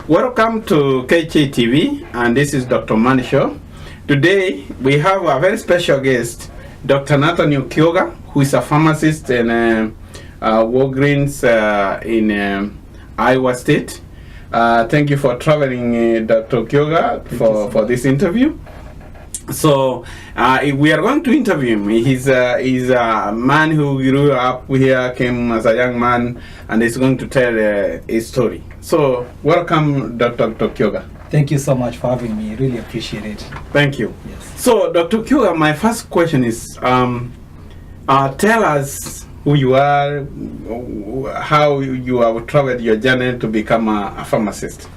Welcome to KKTV, and this is Dr. Mani Show. Today we have a very special guest, Dr. Nathan Okioga, who is a pharmacist in Walgreens in Iowa State. Thank you for traveling, Dr. Okioga, for this interview. So we are going to interview him. He's a man who grew up here, came as a young man, and is going to tell his story. So welcome, Dr. Okioga. Thank you so much for having me. Really appreciate it. Thank you. Yes. So, Dr. Okioga, my first question is, tell us who you are, how you have traveled your journey to become a pharmacist.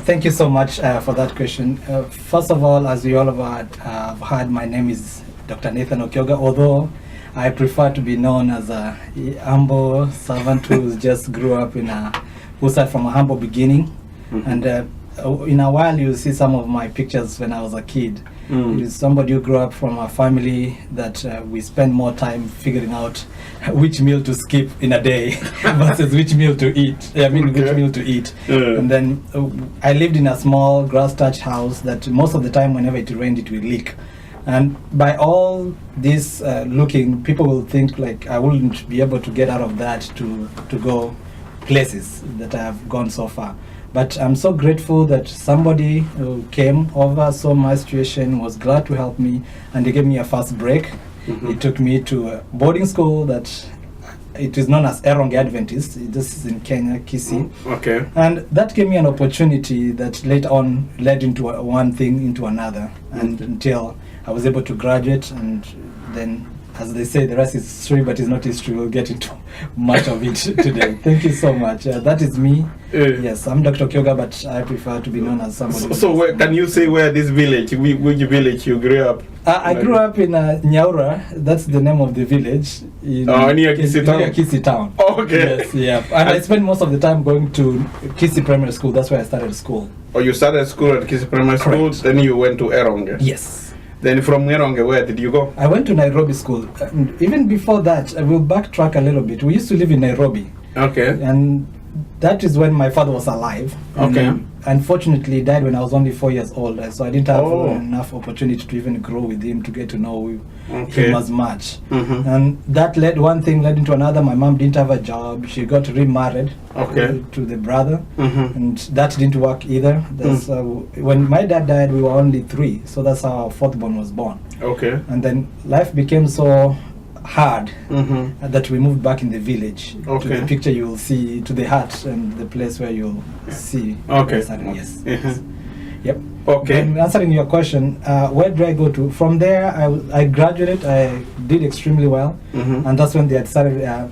Thank you so much for that question. First of all, as you all have heard, my name is Dr. Nathan Okioga, although I prefer to be known as a humble servant who just grew up who started from a humble beginning. Mm-hmm. And in a while you'll see some of my pictures when I was a kid. Somebody who grew up from a family that we spend more time figuring out which meal to skip in a day versus which meal to eat. Which meal to eat. And then I lived in a small grass thatched house that most of the time whenever it rained it will leak. And by all this looking, people will think like I wouldn't be able to get out of that to go places that I have gone so far. But I'm so grateful that somebody who came over, saw my situation, was glad to help me, and they gave me a fast break. Mm-hmm. It took me to a boarding school that it is known as Eronge Adventist. This is in Kenya, Kisii. Okay. And that gave me an opportunity that later on led into one thing into another, and until I was able to graduate, and then, as they say, the rest is history, but it's not history. We'll get into much of it today. Thank you so much. That is me. Yes, I'm Dr. Okioga, but I prefer to be known as somebody. So can you say where this village, which village you grew up? I grew up in Nyaura. That's the name of the village. Near Kisii town? Near Kisii town. Oh, okay. Yes, yeah. And I spent most of the time going to Kisii Primary School. That's where I started school. Oh, you started school at Kisii Primary School, then you went to Eronge? Yes. Then from Eronge, where did you go? I went to Nairobi school. Even before that, I will backtrack a little bit. We used to live in Nairobi. Okay. And that is when my father was alive. Okay. Unfortunately, he died when I was only 4 years old, so I didn't have enough opportunity to even grow with him, to get to know him as much. Mm-hmm. And that one thing led into another. My mom didn't have a job. She got remarried to the brother, and that didn't work either. That's when my dad died, we were only 3, so that's how our 4th born was born. Okay. And then life became so hard that we moved back in the village to the picture you will see, to the hut and the place where you'll see. Okay. Yes. Yep. Okay. And answering your question, where did I go to? From there, I graduated. I did extremely well, and that's when they had started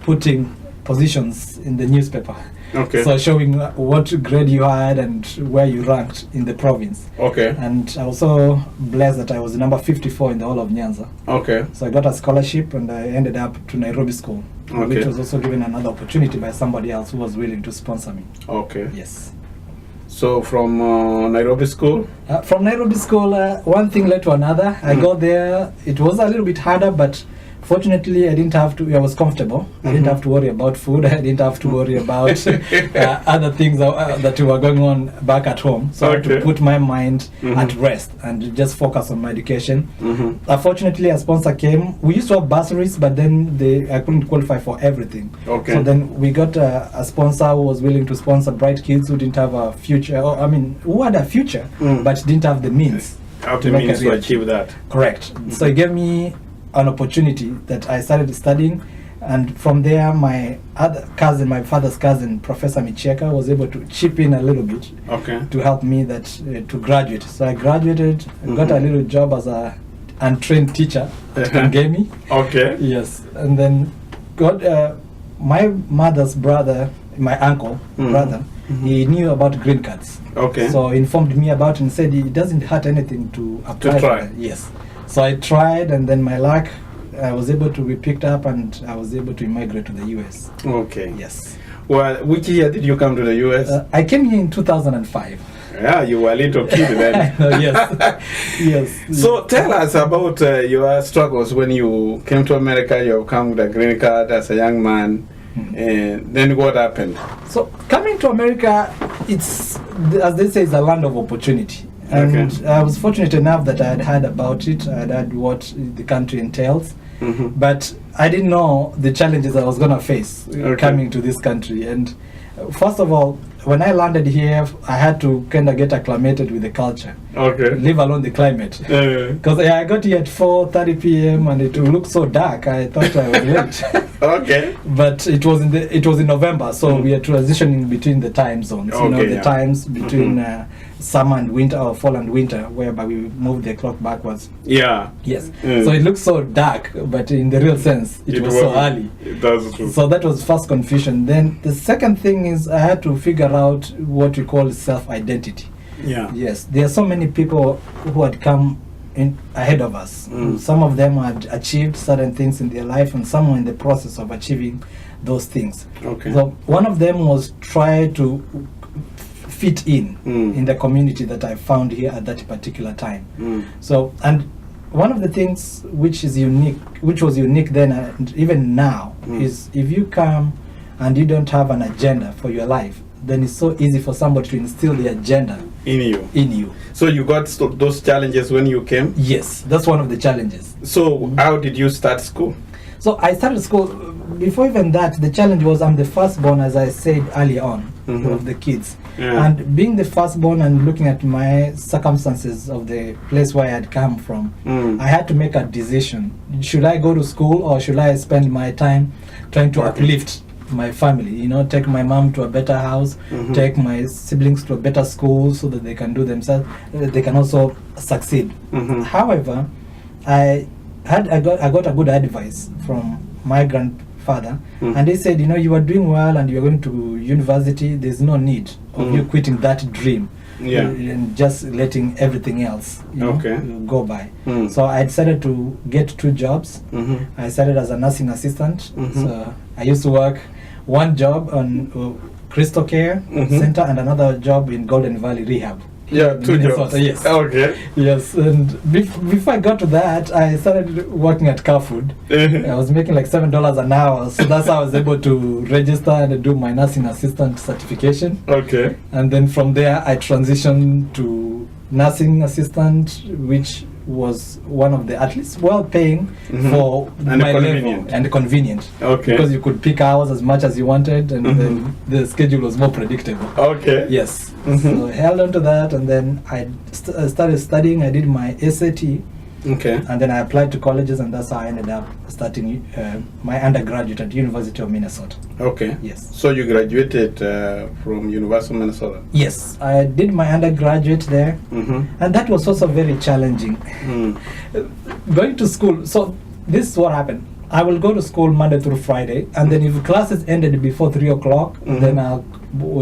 putting positions in the newspaper. Okay. So showing what grade you had and where you ranked in the province. Okay. And I was so blessed that I was number 54 in the whole of Nyanza. Okay. So I got a scholarship and I ended up to Nairobi school, which was also given another opportunity by somebody else who was willing to sponsor me. Okay. Yes. So from Nairobi school? From Nairobi school, one thing led to another. I got there. It was a little bit harder, but fortunately, I didn't have to. I was comfortable. I didn't have to worry about food. I didn't have to worry about other things that were going on back at home. So I had to put my mind at rest and just focus on my education. Fortunately, a sponsor came. We used to have bursaries, but then I couldn't qualify for everything. Okay. So then we got a sponsor who was willing to sponsor bright kids who didn't have a future. Who had a future but didn't have the means. To achieve that. Correct. So he gave me an opportunity that I started studying, and from there my father's cousin, Professor Micheka, was able to chip in a little bit to help me to graduate. So I graduated, got a little job as a untrained teacher at Kangemi. Okay. Yes, and then got my mother's brother, my uncle brother. He knew about green cards. Okay. So he informed me about it and said it doesn't hurt anything to apply. To try. Yes. So I tried, and then my luck, I was able to be picked up, and I was able to immigrate to the US. Okay. Yes. Well, which year did you come to the US? I came here in 2005. Yeah, you were a little kid then. Yes. Yes. So tell us about your struggles when you came to America. You come with a green card as a young man. Then what happened? So coming to America, it's, as they say, it's a land of opportunity. And I was fortunate enough that I had heard about it. I had heard what the country entails. But I didn't know the challenges I was going to face coming to this country. And first of all, when I landed here, I had to kind of get acclimated with the culture, leave alone the climate. Because I got here at 4:30 p.m. and it looked so dark. I thought I was late. But it was in November, so we are transitioning between the time zones. You know, the times between summer and winter, or fall and winter, whereby we move the clock backwards. Yes. So it looks so dark, but in the real sense, it was so early. So that was first confusion. Then the second thing is I had to figure out what we call self-identity. Yes, there are so many people who had come in ahead of us. Some of them had achieved certain things in their life, and some were in the process of achieving those things. So one of them was try to fit in the community that I found here at that particular time. So, and one of the things which was unique then and even now is if you come and you don't have an agenda for your life, then it's so easy for somebody to instill the agenda in you. So you got those challenges when you came? Yes, that's one of the challenges. So how did you start school? So I started school. Before even that, the challenge was I'm the firstborn, as I said earlier on, of the kids. And being the firstborn and looking at my circumstances of the place where I had come from, I had to make a decision. Should I go to school, or should I spend my time trying to uplift my family, you know, take my mom to a better house, take my siblings to a better school so that they can do themselves, they can also succeed. However, I got a good advice from my grandfather, and he said, you know, you are doing well and you are going to university, there's no need of you quitting that dream and just letting everything else go by. So I decided to get 2 jobs. I started as a nursing assistant. So I used to work one job on Crystal Care Center and another job in Golden Valley Rehab. 2 jobs. Yes. Yes, and before I got to that, I started working at Car Food. I was making like $7 an hour, so that's how I was able to register and do my nursing assistant certification. And then from there, I transitioned to nursing assistant, which was one of the at least well-paying for my level and convenient. Because you could pick hours as much as you wanted, and then the schedule was more predictable. Yes. So I held on to that, and then I started studying. I did my SAT. And then I applied to colleges, and that's how I ended up starting my undergraduate at University of Minnesota. Yes. So you graduated from University of Minnesota? Yes, I did my undergraduate there, and that was also very challenging. Going to school, so this is what happened. I will go to school Monday through Friday, and then if classes ended before 3 o'clock, then I'll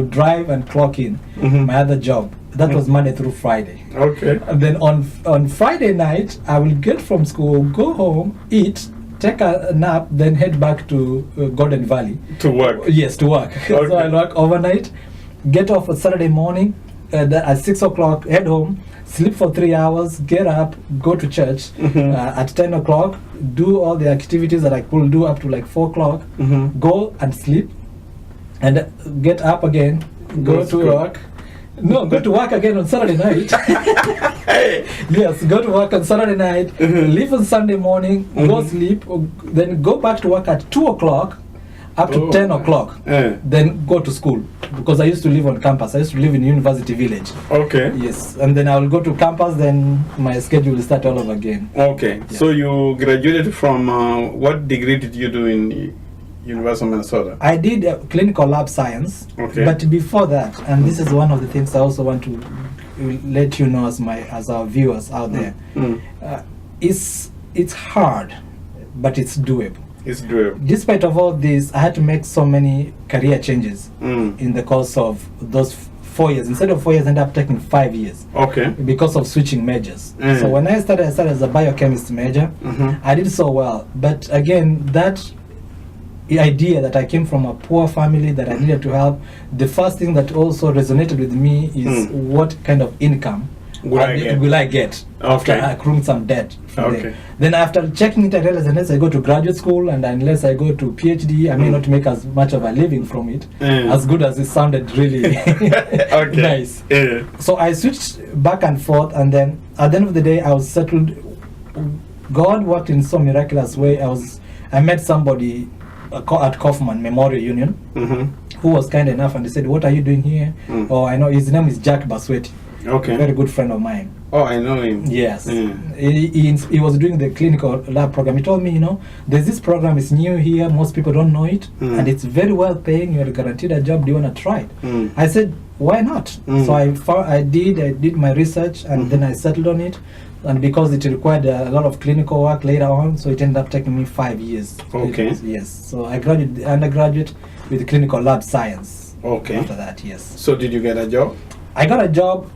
drive and clock in my other job. That was Monday through Friday. And then on Friday night, I will get from school, go home, eat, take a nap, then head back to Golden Valley. To work? Yes, to work. So I work overnight, get off on Saturday morning, at 6 o'clock, head home, sleep for 3 hours, get up, go to church at 10 o'clock, do all the activities that I could do up to like 4 o'clock, go and sleep, and get up again, go to work. No, go to work again on Saturday night. Yes, go to work on Saturday night, leave on Sunday morning, go sleep, then go back to work at 2 o'clock up to 10 o'clock, then go to school. Because I used to live on campus. I used to live in University Village. Yes, and then I will go to campus, then my schedule will start all over again. So you graduated from, what degree did you do in University of Minnesota? I did clinical lab science, but before that, and this is one of the things I also want to let you know as our viewers out there, it's hard, but it's doable. Despite of all this, I had to make so many career changes in the course of those 4 years. Instead of 4 years, I ended up taking 5 years. Because of switching majors. So when I started as a biochemist major. I did so well, but again, that idea that I came from a poor family that I needed to help, the first thing that also resonated with me is what kind of income will I get after accruing some debt from there. Then after checking it, I realized unless I go to graduate school and unless I go to PhD, I may not make as much of a living from it, as good as it sounded really nice. So I switched back and forth, and then at the end of the day, I was settled. God worked in so miraculous way. I met somebody at Kaufman Memorial Union who was kind enough, and he said, "What are you doing here?" Oh, I know his name is Jack Basweti. Okay. Very good friend of mine. Oh, I know him. Yes. He was doing the clinical lab program. He told me, there's this program, is new here, most people don't know it, and it's very well paying, you're guaranteed a job, do you want to try it? I said, why not? So I did my research, and then I settled on it, and because it required a lot of clinical work later on, so it ended up taking me 5 years. Okay. Yes. So I graduated undergraduate with clinical lab science. Okay. After that, yes. So did you get a job? I got a job,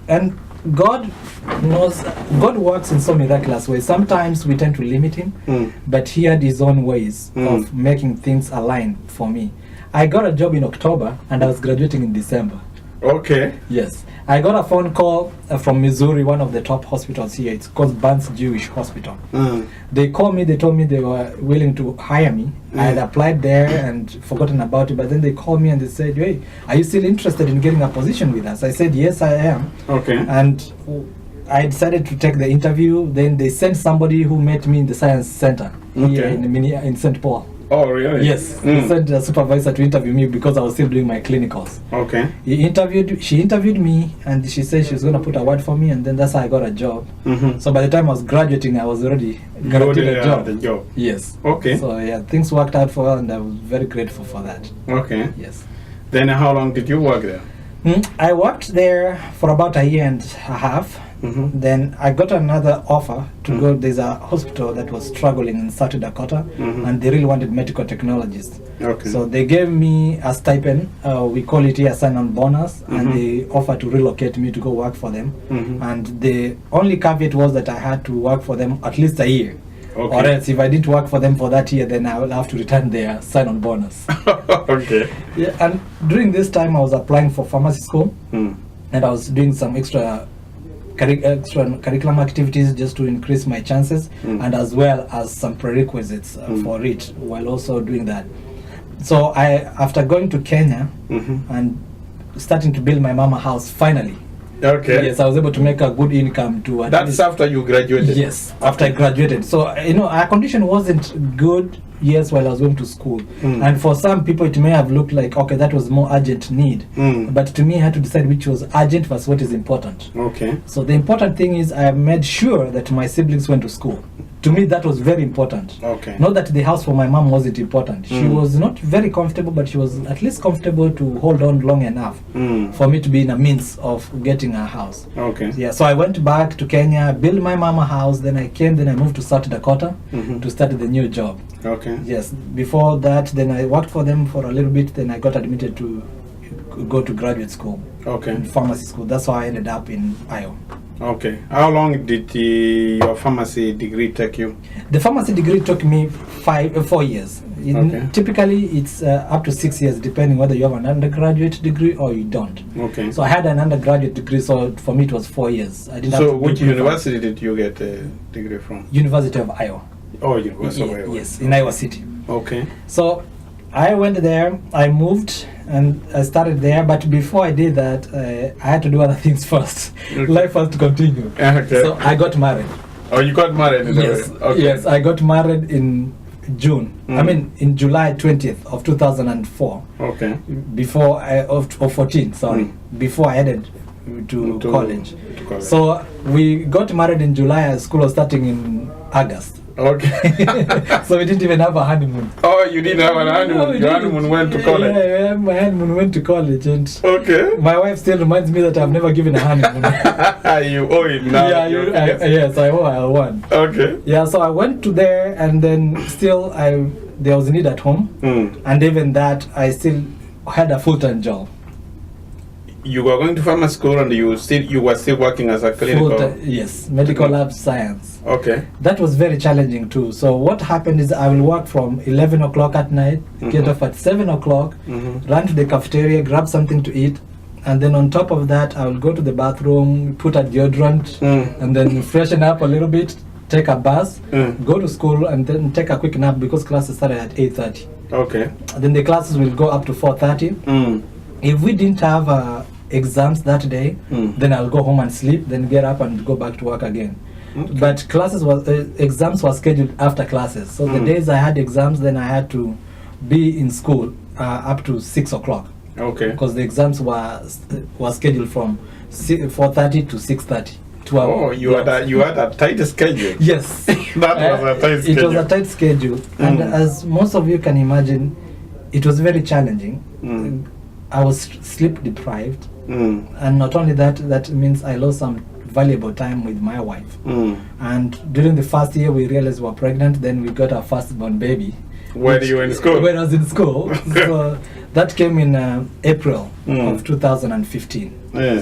and God works in so miraculous ways. Sometimes we tend to limit him, but he had his own ways of making things align for me. I got a job in October, and I was graduating in December. Okay. Yes. I got a phone call from Missouri, one of the top hospitals here. It's called Burns Jewish Hospital. They called me, they told me they were willing to hire me. I had applied there and forgotten about it, but then they called me and they said, "Hey, are you still interested in getting a position with us?" I said, "Yes, I am." Okay. And I decided to take the interview. Then they sent somebody who met me in the science center here in St. Paul. Oh, really? Yes. They sent a supervisor to interview me because I was still doing my clinicals. Okay. She interviewed me, and she said she was going to put a word for me, and then that's how I got a job. So by the time I was graduating, I was already guaranteed a job. The job. Yes. Okay. So yeah, things worked out for her, and I was very grateful for that. Okay. Yes. Then how long did you work there? I worked there for about a year and a half. Then I got another offer to go. There's a hospital that was struggling in South Dakota, and they really wanted medical technologists. Okay. So they gave me a stipend. We call it here a sign-on bonus, and they offered to relocate me to go work for them. And the only caveat was that I had to work for them at least a year. Okay. Or else, if I didn't work for them for that year, then I will have to return their sign-on bonus. Okay. Yeah, and during this time, I was applying for pharmacy school, and I was doing some extra curriculum activities just to increase my chances, and as well as some prerequisites for it while also doing that. So after going to Kenya and starting to build my mama house finally. Okay. Yes, I was able to make a good income to. That's after you graduated. Yes, after I graduated. So our condition wasn't good. Yes, while I was going to school, and for some people it may have looked like, okay, that was more urgent need, but to me I had to decide which was urgent versus what is important. Okay. So the important thing is I made sure that my siblings went to school. To me that was very important. Okay. Not that the house for my mom wasn't important. She was not very comfortable, but she was at least comfortable to hold on long enough for me to be in a means of getting a house. Okay. Yeah. So I went back to Kenya, built my mama house, then I moved to South Dakota to start the new job. Okay. Yes. Before that, then I worked for them for a little bit. Then I got admitted to go to graduate school. Okay. In pharmacy school. That's how I ended up in Iowa. Okay. How long did your pharmacy degree take you? The pharmacy degree took me 4 years. Okay. Typically, it's up to 6 years, depending whether you have an undergraduate degree or you don't. Okay. So I had an undergraduate degree, so for me it was 4 years. I didn't have to which university did you get a degree from? University of Iowa. Oh, University of Iowa. Yes, in Iowa City. Okay. So I went there, I moved, and I started there. But before I did that, I had to do other things first. Okay. Life has to continue. Okay. So I got married. Oh, you got married? Yes. Okay. Yes, I got married in June. I mean, in July 20th of 2004. Okay. Before of 14. Sorry. Before I headed to college. So we got married in July. School was starting in August. Okay. So we didn't even have a honeymoon. Oh, you didn't have a honeymoon? No, your honeymoon went to college? Yeah, my honeymoon went to college. And okay. My wife still reminds me that I've never given a honeymoon. You owe it now. Yeah, yes, I owe one. Okay. Yeah, so I went to there, and then still there was a need at home. And even that, I still had a full-time job. You were going to pharmacy school, and you were still working as a clinical. Yes, medical lab science. Okay. That was very challenging too. So what happened is I will work from 11 o'clock at night, get off at 7 o'clock, run to the cafeteria, grab something to eat, and then on top of that, I will go to the bathroom, put a deodorant, and then freshen up a little bit, take a bus, go to school, and then take a quick nap because classes started at 8:30. Okay. Then the classes will go up to 4:30. If we didn't have exams that day, then I'll go home and sleep, then get up and go back to work again. Okay. But exams were scheduled after classes. So the days I had exams, then I had to be in school up to 6 o'clock. Okay. Because the exams were scheduled from 4:30 to 6:30. Oh, you had a tight schedule. Yes. That was a tight schedule. It was a tight schedule. And as most of you can imagine, it was very challenging. I was sleep deprived. And not only that, that means I lost some valuable time with my wife. And during the first year, we realized we were pregnant. Then we got our firstborn baby. When you were in school? When I was in school. So that came in April of 2015.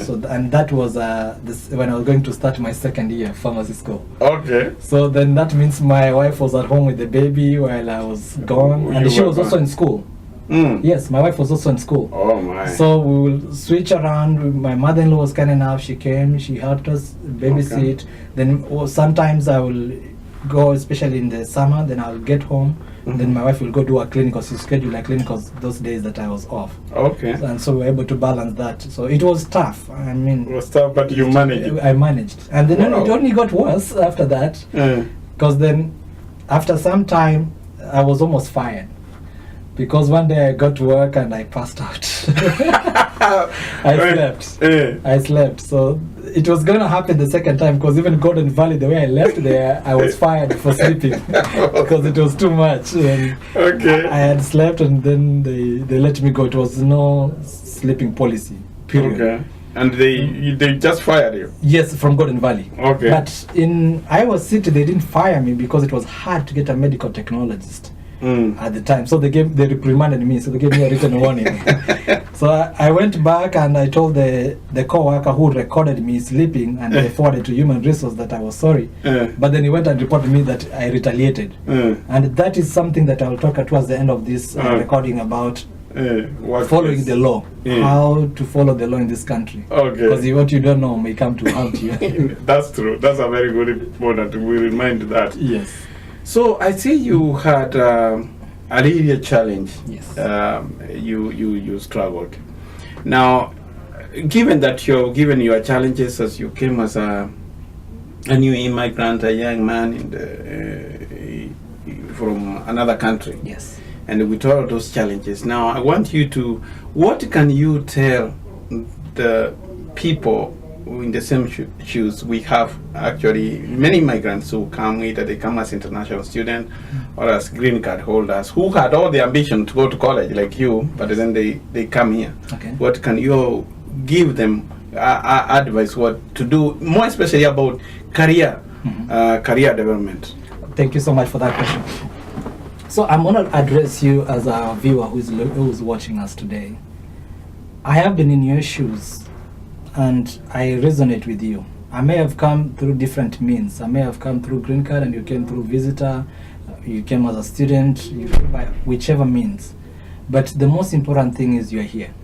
So and that was when I was going to start my second year pharmacy school. Okay. So then that means my wife was at home with the baby while I was gone, and she was also in school. Yes, my wife was also in school. Oh my. So we will switch around. My mother-in-law was kind enough. She came, she helped us babysit. Okay. Then sometimes I will go, especially in the summer, then I'll get home. Then my wife will go do a clinic, because she scheduled a clinic those days that I was off. Okay. And so we were able to balance that. So it was tough. I mean, it was tough, but you managed. I managed. And then it only got worse after that. Because then after some time, I was almost fired. Because one day I got to work and I passed out. I slept. So it was going to happen the second time, because even Golden Valley, the way I left there, I was fired for sleeping because it was too much. And I had slept, and then they let me go. It was no sleeping policy, period. Okay. And they just fired you? Yes, from Golden Valley. Okay. But in Iowa City, they didn't fire me because it was hard to get a medical technologist. At the time, so they reprimanded me, so they gave me a written warning. So I went back and I told the co-worker who recorded me sleeping, and they forwarded to human resource that I was sorry. But then he went and reported me that I retaliated. And that is something that I will talk towards the end of this recording about following the law, how to follow the law in this country. Okay. Because what you don't know may come to haunt you. That's true. That's a very good important. We remind that. Yes. So I see you had a really challenge. Yes. You struggled. Now, given that given your challenges as you came as a new immigrant, a young man from another country. Yes. And with all those challenges, now I want you to, what can you tell the people in the same shoes? We have actually many migrants who come, either they come as international students or as green card holders, who had all the ambition to go to college like you, but then they come here. Okay. What can you give them advice, what to do, more especially about career development? Thank you so much for that question. So I'm going to address you as a viewer who's watching us today. I have been in your shoes, and I resonate with you. I may have come through different means. I may have come through green card, and you came through visitor, you came as a student, by whichever means. But the most important thing is you're here.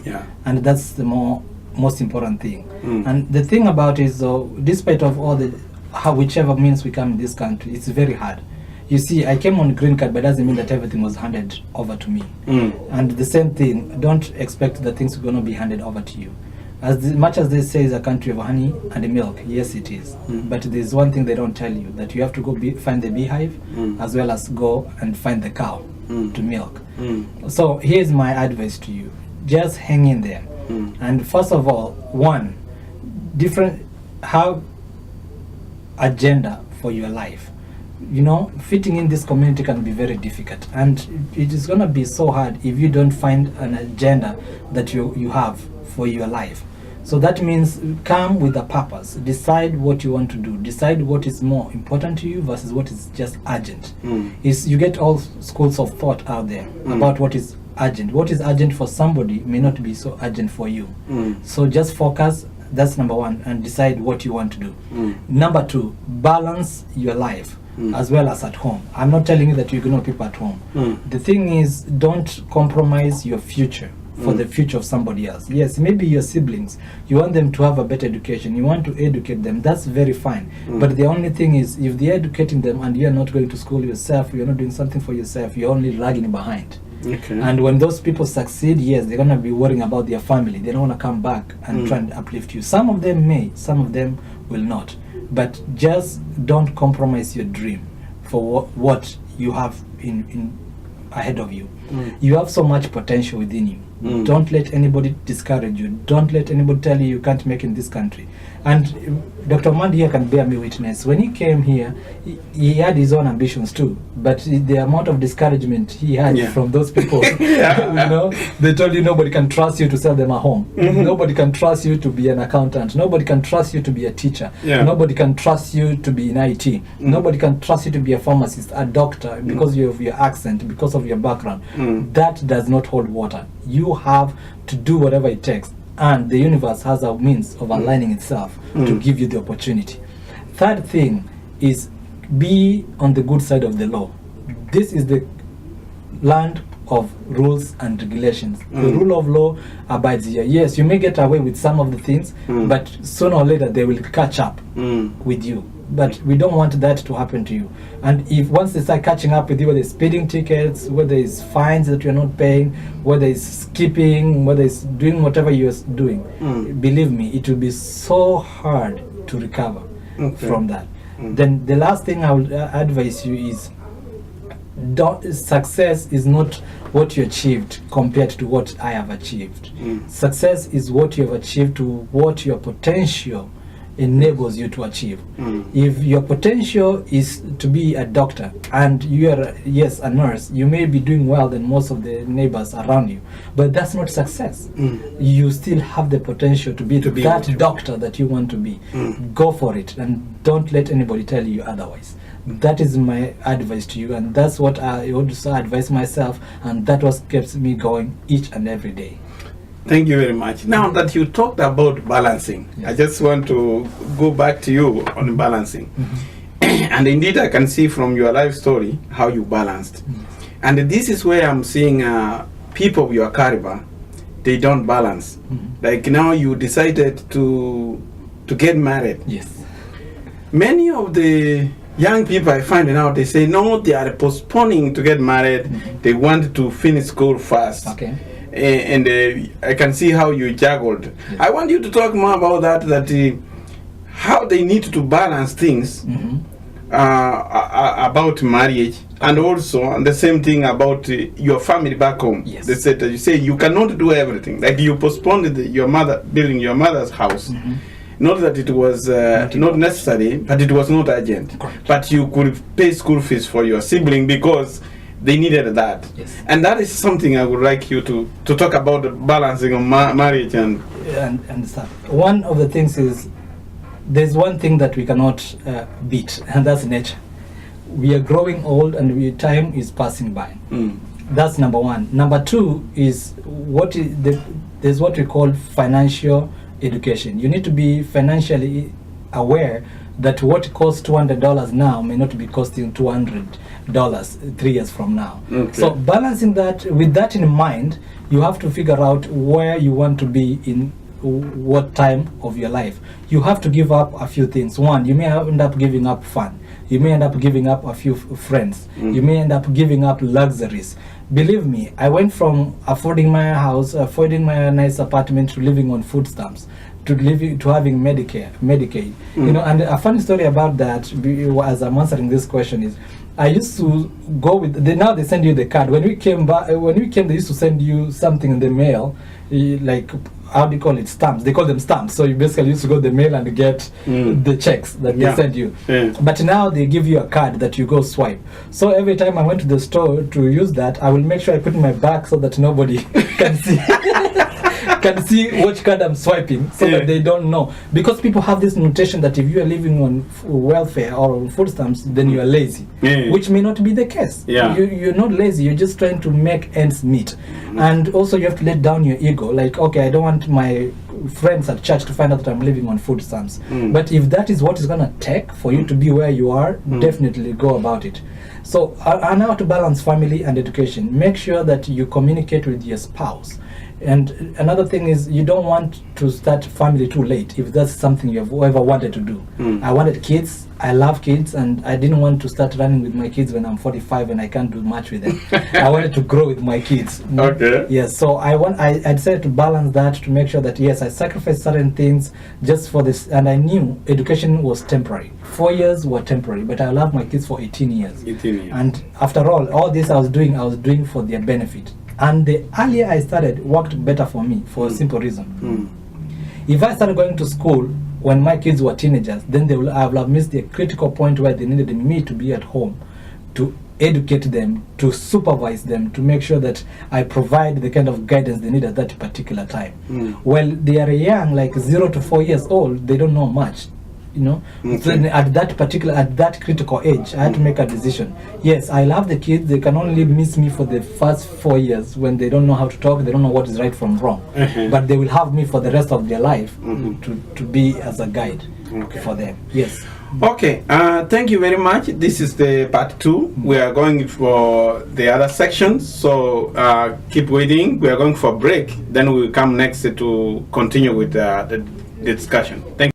Yeah. And that's the most important thing. And the thing about it is, though, despite of all whichever means we come in this country, it's very hard. You see, I came on green card, but it doesn't mean that everything was handed over to me. And the same thing, don't expect that things are going to be handed over to you. As much as they say it's a country of honey and milk, yes it is. But there's one thing they don't tell you, that you have to go find the beehive, as well as go and find the cow to milk. So here's my advice to you. Just hang in there. And first of all, have agenda for your life. You know, fitting in this community can be very difficult, and it is going to be so hard if you don't find an agenda that you have for your life. So that means come with a purpose. Decide what you want to do. Decide what is more important to you versus what is just urgent. You get all schools of thought out there about what is urgent. What is urgent for somebody may not be so urgent for you. So just focus. That's number one, and decide what you want to do. Number two, balance your life as well as at home. I'm not telling you that you ignore people at home. The thing is, don't compromise your future for the future of somebody else. Yes, maybe your siblings, you want them to have a better education, you want to educate them, that's very fine. But the only thing is, if they're educating them and you're not going to school yourself, you're not doing something for yourself, you're only lagging behind. Okay. And when those people succeed, yes, they're going to be worrying about their family. They don't want to come back and try and uplift you. Some of them may, some of them will not. But just don't compromise your dream for what you have in ahead of you. You have so much potential within you. Don't let anybody discourage you. Don't let anybody tell you can't make it in this country. And Dr. Mandi here can bear me witness. When he came here, he had his own ambitions too. But the amount of discouragement he had from those people, you know, they told you nobody can trust you to sell them a home. Nobody can trust you to be an accountant. Nobody can trust you to be a teacher. Nobody can trust you to be in IT. Nobody can trust you to be a pharmacist, a doctor, because of your accent, because of your background. That does not hold water. You have to do whatever it takes. And the universe has a means of aligning itself to give you the opportunity. Third thing is, be on the good side of the law. This is the land of rules and regulations. The rule of law abides here. Yes, you may get away with some of the things, but sooner or later they will catch up with you. But we don't want that to happen to you. And if once they start catching up with you, whether it's speeding tickets, whether it's fines that you're not paying, whether it's skipping, whether it's doing whatever you're doing, believe me, it will be so hard to recover from that. Then the last thing I would advise you is, success is not what you achieved compared to what I have achieved. Success is what you have achieved to what your potential enables you to achieve. If your potential is to be a doctor and you are, yes, a nurse, you may be doing well than most of the neighbors around you, but that's not success. You still have the potential to be that doctor that you want to be. Go for it and don't let anybody tell you otherwise. That is my advice to you, and that's what I also advise myself, and that what keeps me going each and every day. Thank you very much. Now that you talked about balancing, I just want to go back to you on balancing. And indeed, I can see from your life story how you balanced. And this is where I'm seeing people of your caliber, they don't balance. Like now you decided to get married. Yes. Many of the young people I find now, they say, no, they are postponing to get married. They want to finish school first. Okay. And I can see how you juggled. I want you to talk more about that, how they need to balance things about marriage, and also the same thing about your family back home. Yes. They said that you say you cannot do everything. Like you postponed your mother building your mother's house. Not that it was not necessary, but it was not urgent. Correct. But you could pay school fees for your sibling because they needed that. Yes. And that is something I would like you to talk about, the balancing of marriage and stuff. One of the things is, there's one thing that we cannot beat, and that's nature. We are growing old and time is passing by. That's number one. Number two is there's what we call financial education. You need to be financially aware that what costs $200 now may not be costing $200 3 years from now. So balancing that, with that in mind, you have to figure out where you want to be in what time of your life. You have to give up a few things. One, you may end up giving up fun. You may end up giving up a few friends. You may end up giving up luxuries. Believe me, I went from affording my house, affording my nice apartment, to living on food stamps, to having Medicaid. You know, and a funny story about that, as I'm answering this question, is I used to go with. Now they send you the card. When we came, they used to send you something in the mail, like, how do you call it? Stamps. They call them stamps. So you basically used to go to the mail and get the checks that they send you. But now they give you a card that you go swipe. So every time I went to the store to use that, I will make sure I put in my bag so that nobody can see which card I'm swiping, so that they don't know. Because people have this notation that if you are living on welfare or on food stamps, then you are lazy, which may not be the case. You're not lazy. You're just trying to make ends meet. And also you have to let down your ego. Like, okay, I don't want my friends at church to find out that I'm living on food stamps. But if that is what it's going to take for you to be where you are, definitely go about it. So, and how to balance family and education. Make sure that you communicate with your spouse. And another thing is, you don't want to start family too late if that's something you have ever wanted to do. I wanted kids. I love kids, and I didn't want to start running with my kids when I'm 45 and I can't do much with them. I wanted to grow with my kids. Okay. Yes, so I decided to balance that, to make sure that yes, I sacrificed certain things just for this, and I knew education was temporary. 4 years were temporary, but I loved my kids for 18 years. 18 years. And after all this I was doing for their benefit. And the earlier I started, worked better for me for a simple reason. If I started going to school when my kids were teenagers, then I would have missed the critical point where they needed me to be at home, to educate them, to supervise them, to make sure that I provide the kind of guidance they need at that particular time. Well, they are young, like 0 to 4 years old, they don't know much. You know, so at that critical age, I had to make a decision. Yes, I love the kids. They can only miss me for the first 4 years when they don't know how to talk. They don't know what is right from wrong. But they will have me for the rest of their life to be as a guide for them. Yes. Okay. Thank you very much. This is the part 2. We are going for the other sections. So keep waiting. We are going for a break. Then we will come next to continue with the discussion. Thank you.